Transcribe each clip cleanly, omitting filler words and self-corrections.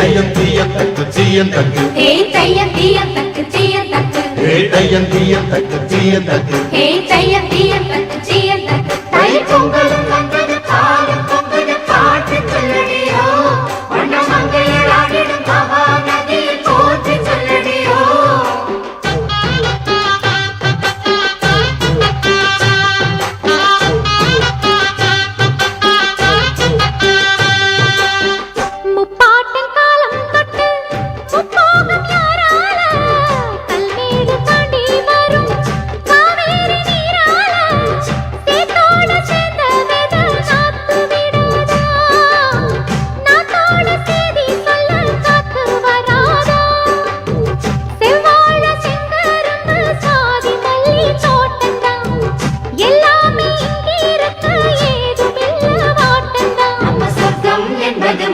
தையம் தீயம் தக்கு தீயம் தக்கு தையம் தீயம் தக்கு தீயம் தக்கு தையம் தீயம் தக்கு தீயம் தக்கு தையம் தீயம் தக்கு தீயம் தக்கு தை பொங்கலும் வந்தது பாலும் பொங்குது பாட்டு சொல்லடியோ வண்ண மங்கையர் ஆடிடும் மகா நதியில் போற்றி சொல்லடியோ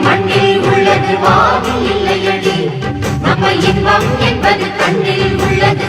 மண்ணில் உள்ளது வானில் இல்லையடி நம்ம இன்பம் என்பது கண்ணில் உள்ளது.